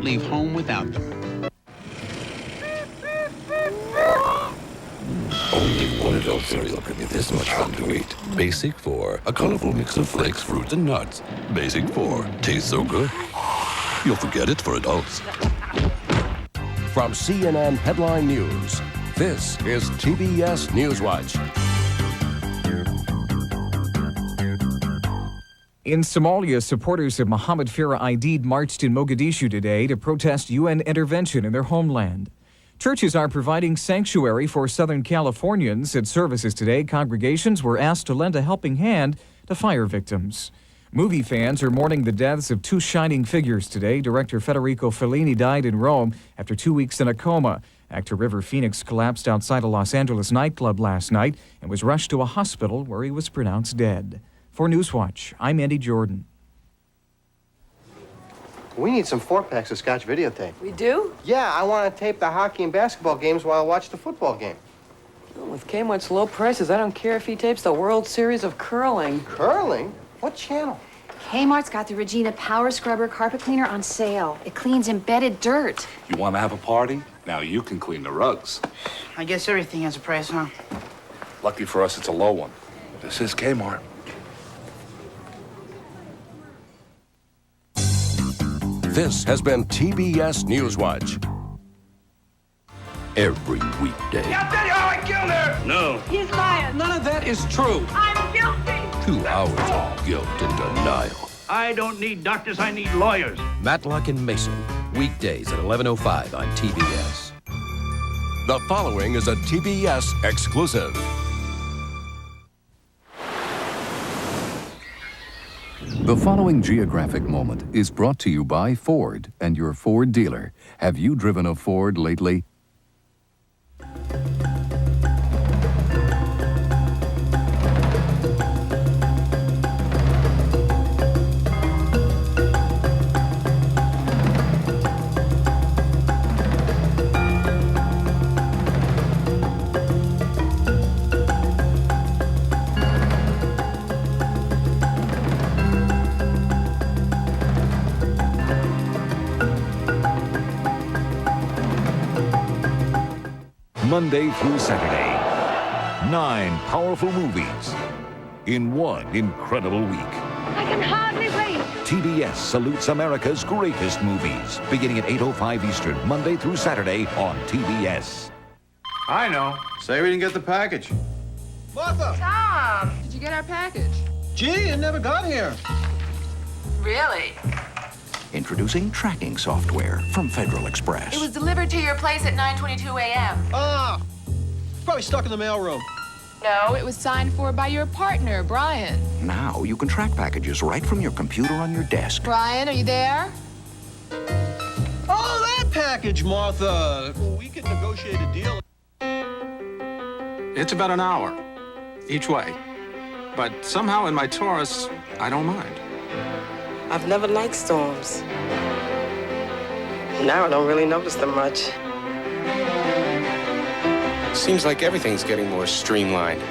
leave home without them. Only one adult cereal can be this much fun to eat. Basic 4, a colorful mix of flakes, fruits, and nuts. Basic 4, tastes so good, you'll forget it's for adults. From CNN Headline News, this is TBS Newswatch. In Somalia, supporters of Mohammed Farah Aidid marched in Mogadishu today to protest UN intervention in their homeland. Churches are providing sanctuary for Southern Californians. At services today, congregations were asked to lend a helping hand to fire victims. Movie fans are mourning the deaths of two shining figures today. Director Federico Fellini died in Rome after 2 weeks in a coma. Actor River Phoenix collapsed outside a Los Angeles nightclub last night and was rushed to a hospital where he was pronounced dead. For Newswatch, I'm Andy Jordan. We need some 4-packs of Scotch videotape. We do? Yeah, I want to tape the hockey and basketball games while I watch the football game. Oh, with Kmart's low prices, I don't care if he tapes the World Series of Curling. Curling? What channel? Kmart's got the Regina Power Scrubber carpet cleaner on sale. It cleans embedded dirt. You want to have a party? Now you can clean the rugs. I guess everything has a price, huh? Lucky for us, it's a low one. This is Kmart. This has been TBS Newswatch. Every weekday, I'll tell you how I killed her! No. He's lying! None of that is true. I'm guilty! 2 hours of guilt and denial. I don't need doctors, I need lawyers. Matlock and Mason, weekdays at 11:05 on TBS. The following is a TBS exclusive. The following geographic moment is brought to you by Ford and your Ford dealer. Have you driven a Ford lately? Monday through Saturday. 9 powerful movies in one incredible week. I can hardly wait. TBS salutes America's greatest movies, beginning at 8:05 Eastern, Monday through Saturday on TBS. I know. Say we didn't get the package. Martha! Tom, did you get our package? Gee, it never got here. Really? Introducing tracking software from Federal Express. It was delivered to your place at 9:22 a.m. Ah! Probably stuck in the mailroom. No, it was signed for by your partner, Brian. Now you can track packages right from your computer on your desk. Brian, are you there? Oh, that package, Martha. We could negotiate a deal. It's about an hour each way. But somehow in my Taurus, I don't mind. I've never liked storms. Now I don't really notice them much. Seems like everything's getting more streamlined.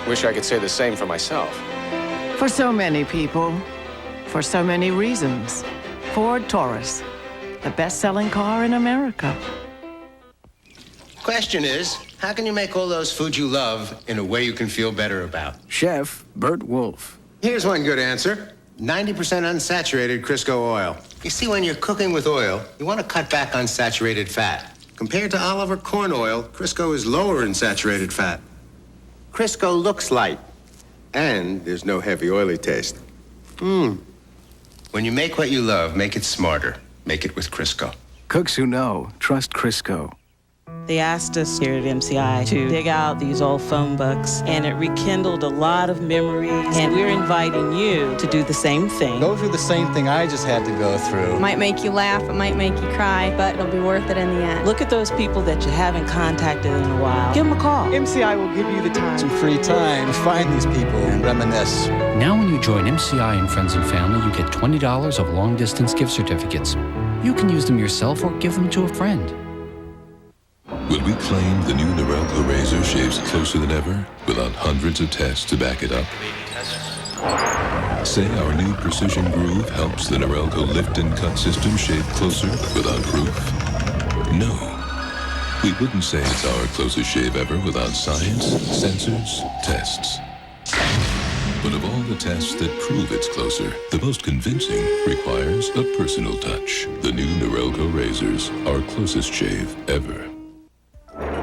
Wish I could say the same for myself. For so many people, for so many reasons. Ford Taurus, the best-selling car in America. Question is, how can you make all those foods you love in a way you can feel better about? Chef Bert Wolf. Here's one good answer. 90% unsaturated Crisco oil. You see, when you're cooking with oil, you want to cut back on saturated fat. Compared to olive or corn oil, Crisco is lower in saturated fat. Crisco looks light, and there's no heavy, oily taste. When you make what you love, make it smarter. Make it with Crisco. Cooks who know, trust Crisco. They asked us here at MCI to dig out these old phone books, and it rekindled a lot of memories, and we're inviting you to do the same thing. Go through the same thing I just had to go through. It might make you laugh, it might make you cry, but it'll be worth it in the end. Look at those people that you haven't contacted in a while. Give them a call. MCI will give you the time, some free time to find these people and reminisce. Now when you join MCI and Friends and Family, you get $20 of long-distance gift certificates. You can use them yourself or give them to a friend. Will we claim the new Norelco razor shaves closer than ever without hundreds of tests to back it up? Say our new precision groove helps the Norelco lift and cut system shave closer without proof? No. We wouldn't say it's our closest shave ever without science, sensors, tests. But of all the tests that prove it's closer, the most convincing requires a personal touch. The new Norelco razors, our closest shave ever.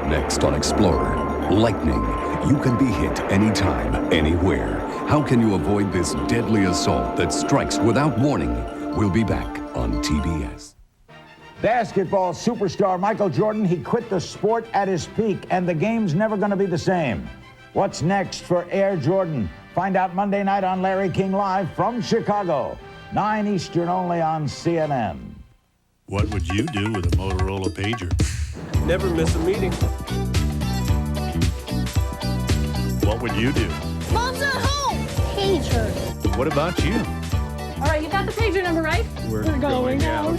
Next on Explorer, lightning. You can be hit anytime, anywhere. How can you avoid this deadly assault that strikes without warning? We'll be back on TBS. Basketball superstar Michael Jordan, he quit the sport at his peak, and the game's never going to be the same. What's next for Air Jordan? Find out Monday night on Larry King Live from Chicago, 9 Eastern only on CNN. What would you do with a Motorola pager? Never miss a meeting. What would you do? Mom's at home! Pager. What about you? All right, you got the pager number, right? We're going out.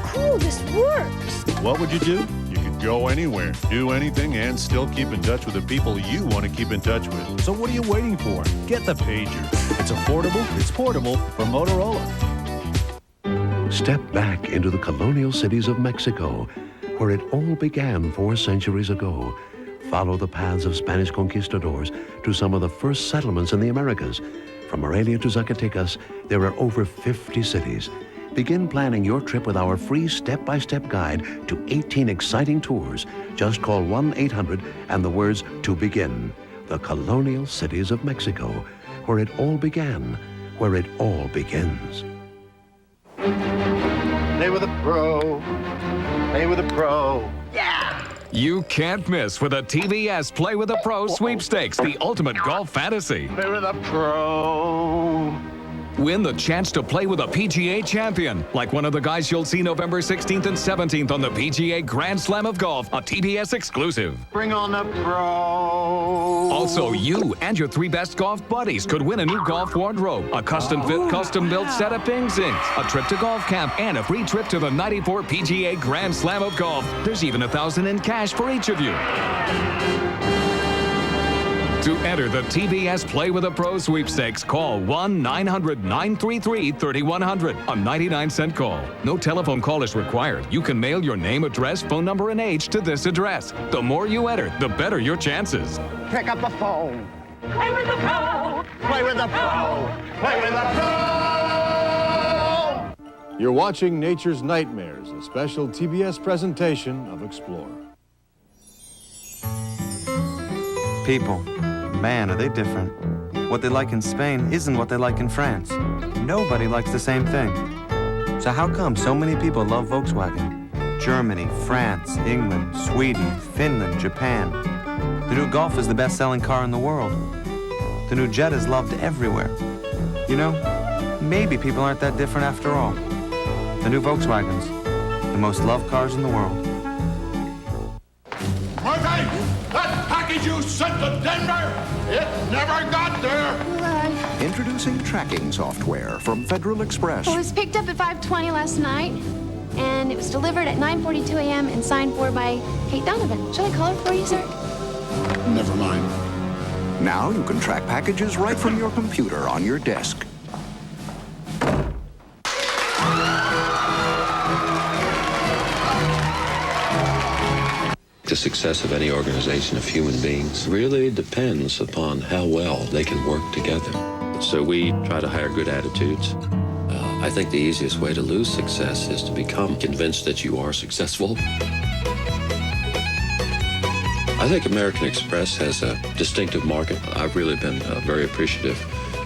Cool, this works. What would you do? You could go anywhere, do anything, and still keep in touch with the people you want to keep in touch with. So what are you waiting for? Get the pager. It's affordable, it's portable from Motorola. Step back into the colonial cities of Mexico, where it all began 4 centuries ago. Follow the paths of Spanish conquistadors to some of the first settlements in the Americas. From Morelia to Zacatecas, there are over 50 cities. Begin planning your trip with our free step-by-step guide to 18 exciting tours. Just call 1-800 and the words "to begin." The colonial cities of Mexico, where it all began, where it all begins. Play with a pro. Play with a pro. Yeah! You can't miss with a TBS Play with a Pro sweepstakes, the ultimate golf fantasy. Play with a pro. Win the chance to play with a PGA champion, like one of the guys you'll see November 16th and 17th on the PGA Grand Slam of Golf, a TBS exclusive. Bring on the pro. Also, you and your 3 best golf buddies could win a new golf wardrobe, a custom-fit, custom-built set of Ping Zings, a trip to golf camp, and a free trip to the 94 PGA Grand Slam of Golf. There's even $1,000 in cash for each of you. To enter the TBS Play with a Pro sweepstakes, call 1-900-933-3100, a 99-cent call. No telephone call is required. You can mail your name, address, phone number, and age to this address. The more you enter, the better your chances. Pick up the phone. Play with the pro. Play with the pro. Play with the pro. You're watching Nature's Nightmares, a special TBS presentation of Explorer. People. Man, are they different. What they like in Spain isn't what they like in France. Nobody likes the same thing. So how come so many people love Volkswagen? Germany, France, England, Sweden, Finland, Japan. The new Golf is the best-selling car in the world. The new Jet is loved everywhere. You know, maybe people aren't that different after all. The new Volkswagens, the most loved cars in the world. Murphy, that package you sent to Denver, it never got there. Introducing tracking software from Federal Express. It was picked up at 5:20 last night, and it was delivered at 9:42 a.m. and signed for by Kate Donovan. Shall I call her for you, sir? Never mind. Now you can track packages right from your computer on your desk. The success of any organization of human beings really depends upon how well they can work together. So we try to hire good attitudes. I think the easiest way to lose success is to become convinced that you are successful. I think American Express has a distinctive market. I've really been very appreciative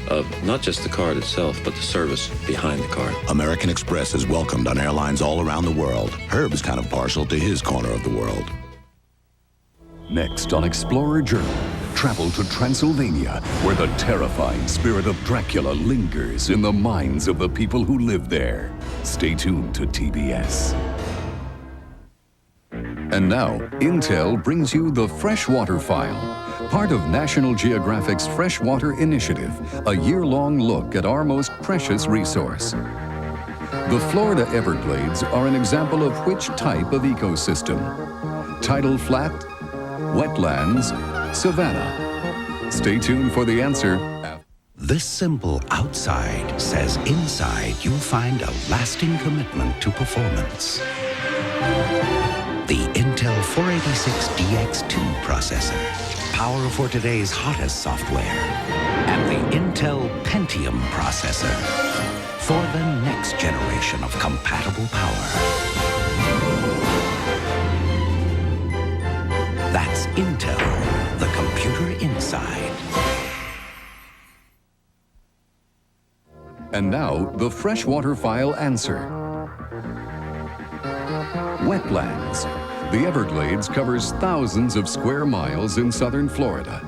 of not just the card itself, but the service behind the card. American Express is welcomed on airlines all around the world. Herb's kind of partial to his corner of the world. Next on Explorer Journal, travel to Transylvania, where the terrifying spirit of Dracula lingers in the minds of the people who live there. Stay tuned to TBS. And now, Intel brings you the Freshwater File, part of National Geographic's Freshwater Initiative, a year-long look at our most precious resource. The Florida Everglades are an example of which type of ecosystem? Tidal flat, wetlands, savanna. Stay tuned for the answer. This simple outside says inside you'll find a lasting commitment to performance. The Intel 486DX2 processor, power for today's hottest software, and the Intel Pentium processor for the next generation of compatible power. That's Intel, the computer inside. And now, the freshwater file answer. Wetlands. The Everglades covers thousands of square miles in southern Florida.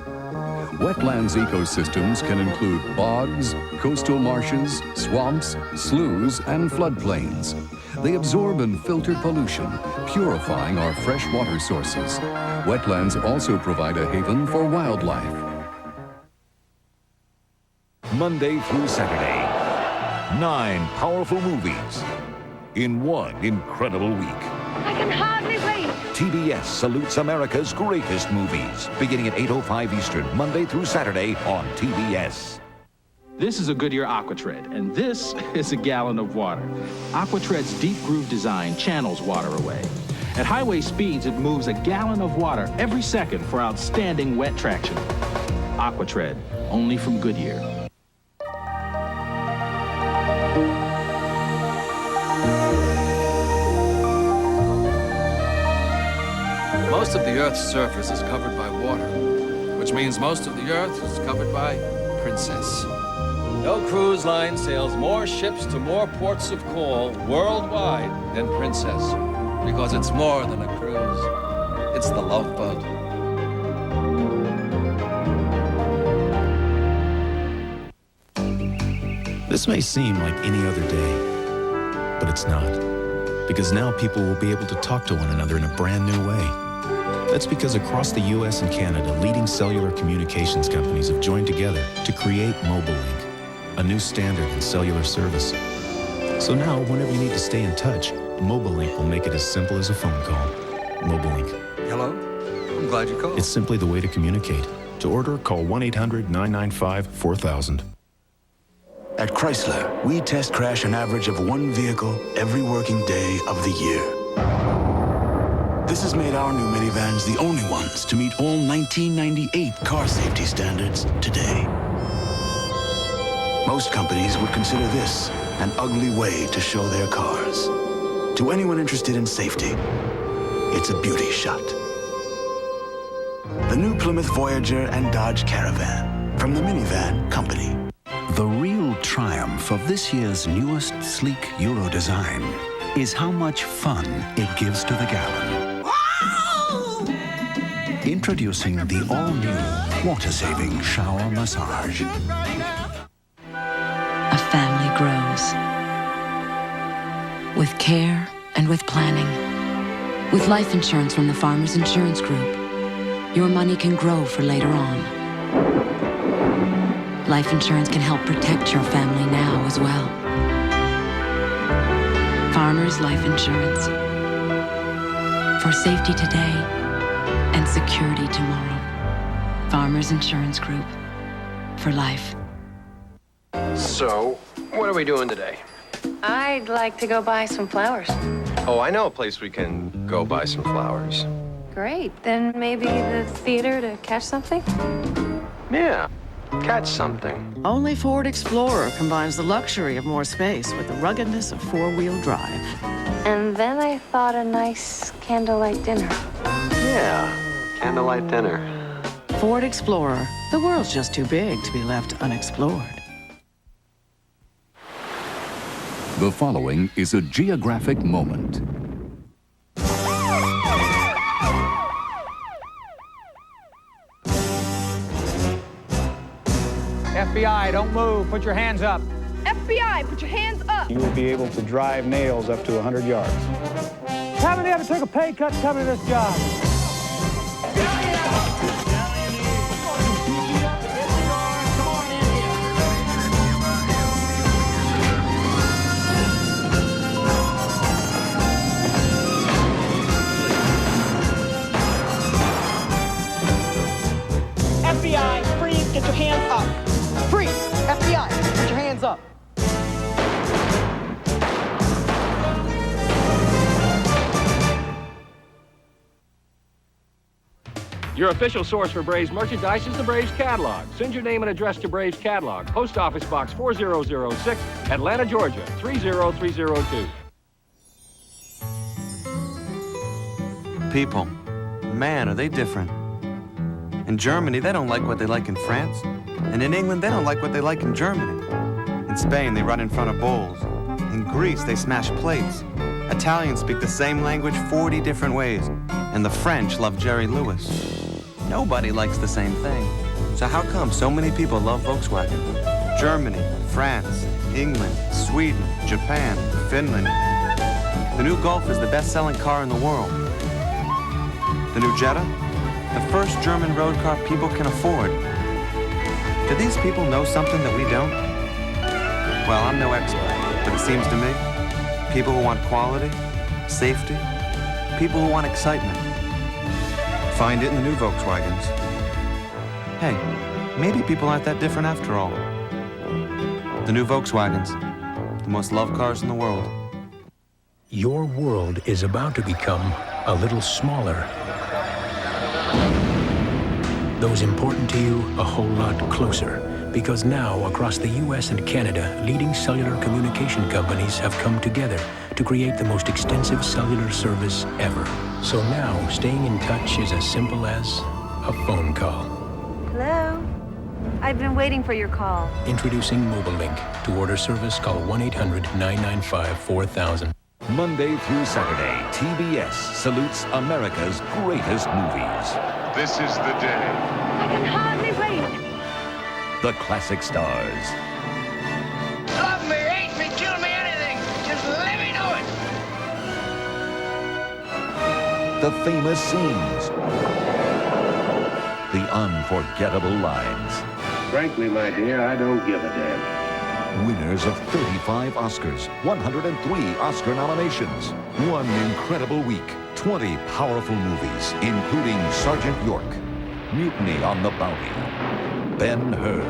Wetlands ecosystems can include bogs, coastal marshes, swamps, sloughs, and floodplains. They absorb and filter pollution, purifying our fresh water sources. Wetlands also provide a haven for wildlife. Monday through Saturday, 9 powerful movies in one incredible week. I can hardly wait. TBS salutes America's greatest movies, beginning at 8:05 Eastern, Monday through Saturday on TBS. This is a Goodyear Aquatread, and this is a gallon of water. Aquatread's deep groove design channels water away. At highway speeds, it moves a gallon of water every second for outstanding wet traction. Aquatread, only from Goodyear. Most of the Earth's surface is covered by water, which means most of the Earth is covered by Princess. No cruise line sails more ships to more ports of call worldwide than Princess, because it's more than a cruise. It's the love boat. This may seem like any other day, but it's not, because now people will be able to talk to one another in a brand new way. That's because across the U.S. and Canada, leading cellular communications companies have joined together to create MobileLink, a new standard in cellular service. So now, whenever you need to stay in touch, MobileLink will make it as simple as a phone call. MobileLink. Hello? I'm glad you called. It's simply the way to communicate. To order, call 1-800-995-4000. At Chrysler, we test crash an average of one vehicle every working day of the year. This has made our new minivans the only ones to meet all 1998 car safety standards today. Most companies would consider this an ugly way to show their cars. To anyone interested in safety, it's a beauty shot. The new Plymouth Voyager and Dodge Caravan from the Minivan Company. The real triumph of this year's newest sleek Euro design is how much fun it gives to the gallon. Introducing the all-new water-saving shower massage. A family grows. With care and with planning. With life insurance from the Farmers Insurance Group, your money can grow for later on. Life insurance can help protect your family now as well. Farmers Life Insurance. For safety today and security tomorrow. Farmers Insurance Group. For life. So, what are we doing today? I'd like to go buy some flowers. Oh, I know a place we can go buy some flowers. Great. Then maybe the theater to catch something? Yeah, catch something. Only Ford Explorer combines the luxury of more space with the ruggedness of four-wheel drive. And then I thought a nice candlelight dinner. Yeah, candlelight dinner. Ford Explorer. The world's just too big to be left unexplored. The following is a geographic moment. FBI, don't move. Put your hands up. FBI, put your hands up. You will be able to drive nails up to 100 yards. Haven't ever took a pay cut to come to this job. your hands up. Freeze! FBI, put your hands up. Your official source for Braves merchandise is the Braves catalog. Send your name and address to Braves catalog, Post Office Box 4006, Atlanta, Georgia 30302. People, man, are they different. In Germany, they don't like what they like in France. And in England, they don't like what they like in Germany. In Spain, they run in front of bowls. In Greece, they smash plates. Italians speak the same language 40 different ways. And the French love Jerry Lewis. Nobody likes the same thing. So how come so many people love Volkswagen? Germany, France, England, Sweden, Japan, Finland. The new Golf is the best-selling car in the world. The new Jetta? The first German road car people can afford. Do these people know something that we don't? Well, I'm no expert, but it seems to me, people who want quality, safety, people who want excitement. Find it in the new Volkswagens. Hey, maybe people aren't that different after all. The new Volkswagens, the most loved cars in the world. Your world is about to become a little smaller. Those important to you a whole lot closer. Because now, across the U.S. and Canada, leading cellular communication companies have come together to create the most extensive cellular service ever. So now, staying in touch is as simple as a phone call. Hello? I've been waiting for your call. Introducing Mobile Link. To order service, call 1-800-995-4000. Monday through Saturday, TBS salutes America's greatest movies. This is the day. I can hardly wait. The classic stars. Love me, hate me, kill me, anything. Just let me know it. The famous scenes. The unforgettable lines. Frankly, my dear, I don't give a damn. Winners of 35 Oscars, 103 Oscar nominations. One incredible week. 20 powerful movies, including Sergeant York, Mutiny on the Bounty, Ben-Hur,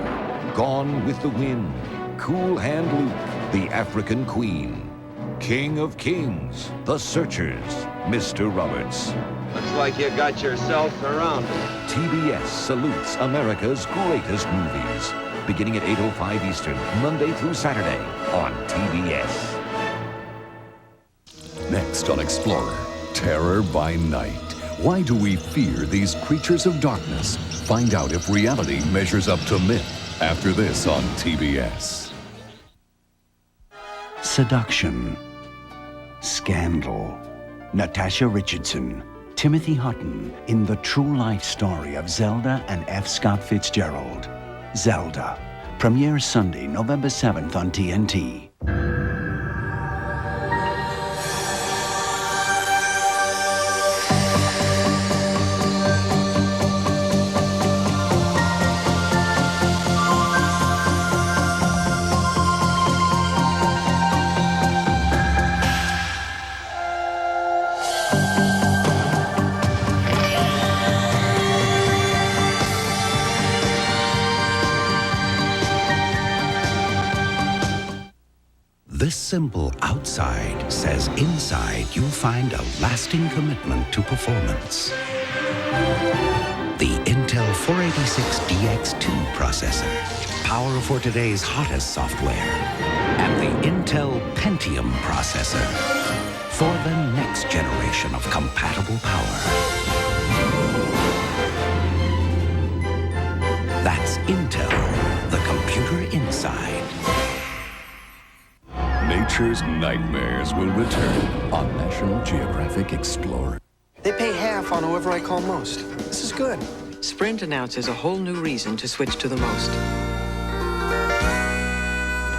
Gone with the Wind, Cool Hand Luke, The African Queen, King of Kings, The Searchers, Mr. Roberts. Looks like you got yourself surrounded. TBS salutes America's greatest movies. Beginning at 8:05 Eastern, Monday through Saturday on TBS. Next on Explorer, Terror by Night. Why do we fear these creatures of darkness? Find out if reality measures up to myth after this on TBS. Seduction. Scandal. Natasha Richardson. Timothy Hutton in the true life story of Zelda and F. Scott Fitzgerald. Zelda. Premieres Sunday, November 7th on TNT. This simple outside says inside you'll find a lasting commitment to performance. The Intel 486DX2 processor, power for today's hottest software, and the Intel Pentium processor for the next generation of compatible power. That's Intel, the computer inside. Nature's nightmares will return on National Geographic Explorer. They pay half on whoever I call most. This is good. Sprint announces a whole new reason to switch to the most.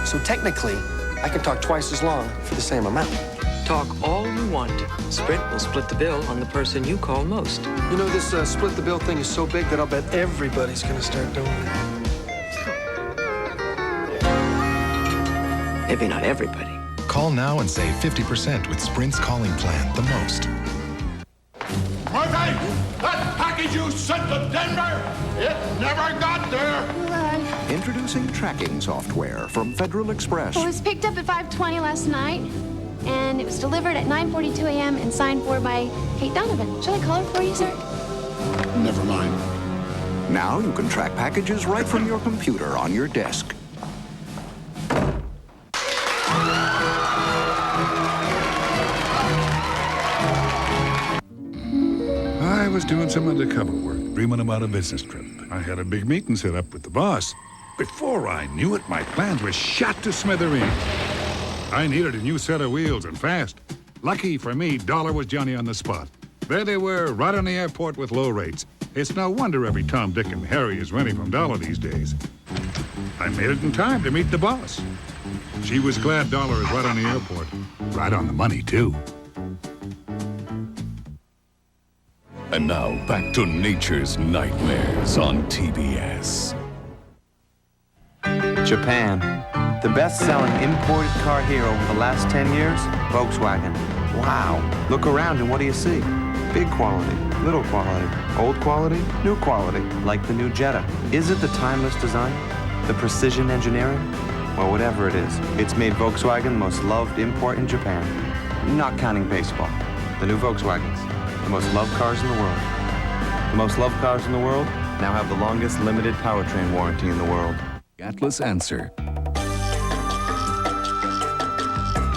So technically, I can talk twice as long for the same amount. Talk all you want. Sprint will split the bill on the person you call most. You know, this split the bill thing is so big that I'll bet everybody's gonna start doing it. Maybe not everybody. Call now and save 50% with Sprint's calling plan, the most. Murphy, that package you sent to Denver, it never got there. Introducing tracking software from Federal Express. Well, it was picked up at 5:20 last night, and it was delivered at 9:42 a.m. and signed for by Kate Donovan. Shall I call her for you, sir? Never mind. Now you can track packages right from your computer on your desk. I was doing some undercover work, dreaming about a business trip. I had a big meeting set up with the boss. Before I knew it, my plans were shot to smithereens. I needed a new set of wheels, and fast. Lucky for me, Dollar was Johnny on the spot. There they were, right on the airport with low rates. It's no wonder every Tom, Dick, and Harry is renting from Dollar these days. I made it in time to meet the boss. She was glad Dollar is right on the airport. Right on the money, too. And now, back to nature's nightmares on TBS. Japan. The best-selling imported car here over the last 10 years? Volkswagen. Wow. Look around and what do you see? Big quality, little quality, old quality, new quality, like the new Jetta. Is it the timeless design? The precision engineering? Well, whatever it is, it's made Volkswagen the most loved import in Japan. Not counting baseball. The new Volkswagens. The most loved cars in the world. The most loved cars in the world now have the longest limited powertrain warranty in the world. Atlas Answer.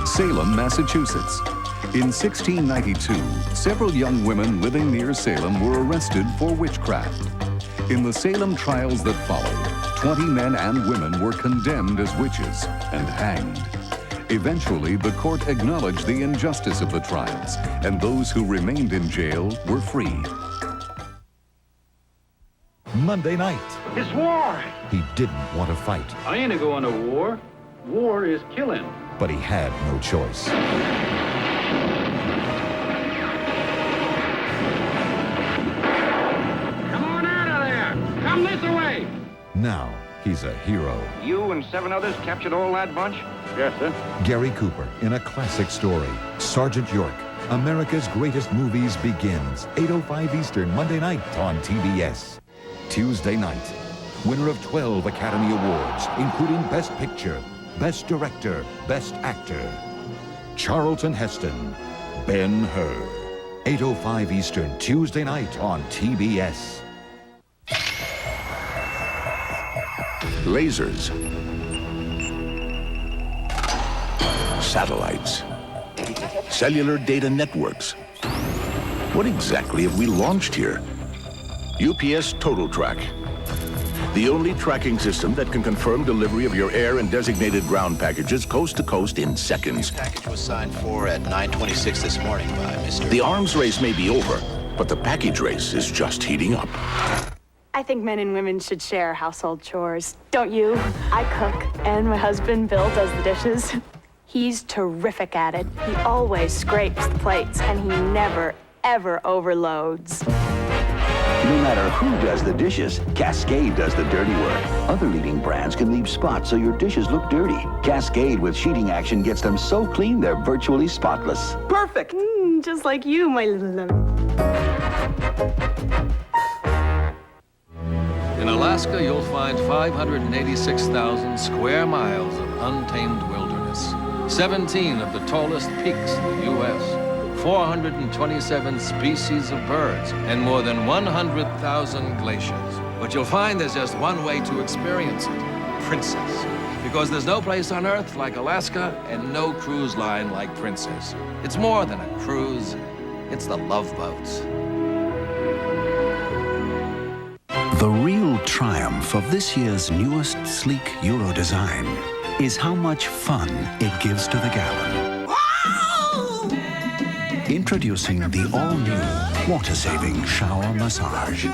Salem, Massachusetts. In 1692, several young women living near Salem were arrested for witchcraft. In the Salem trials that followed, 20 men and women were condemned as witches and hanged. Eventually, the court acknowledged the injustice of the trials, and those who remained in jail were freed. Monday night. It's war. He didn't want to fight, I ain't going to war. War is killing. but he had no choice. Come on out of there. Come this way. Now, he's a hero. You and 7 others captured all that bunch? Yes, sir. Gary Cooper in a classic story, Sergeant York. America's Greatest Movies begins 8:05 Eastern, Monday night on TBS. Tuesday night, winner of 12 Academy Awards, including Best Picture, Best Director, Best Actor. Charlton Heston, Ben-Hur. 8:05 Eastern, Tuesday night on TBS. Lasers. Satellites. Cellular data networks. What exactly have we launched here? UPS Total Track. The only tracking system that can confirm delivery of your air and designated ground packages coast to coast in seconds. Your package was signed for at 9:26 this morning by Mr. The arms race may be over, but the package race is just heating up. I think men and women should share household chores. Don't you? I cook, and my husband, Bill, does the dishes. He's terrific at it. He always scrapes the plates, and he never, ever overloads. No matter who does the dishes, Cascade does the dirty work. Other leading brands can leave spots so your dishes look dirty. Cascade with sheeting action gets them so clean they're virtually spotless. Perfect! Just like you, my little... In Alaska, you'll find 586,000 square miles of untamed wilderness, 17 of the tallest peaks in the U.S., 427 species of birds, and more than 100,000 glaciers. But you'll find there's just one way to experience it, Princess. Because there's no place on Earth like Alaska and no cruise line like Princess. It's more than a cruise, it's the Love Boats. The real triumph of this year's newest sleek Euro design is how much fun it gives to the gallon. Introducing the all-new water-saving shower massage.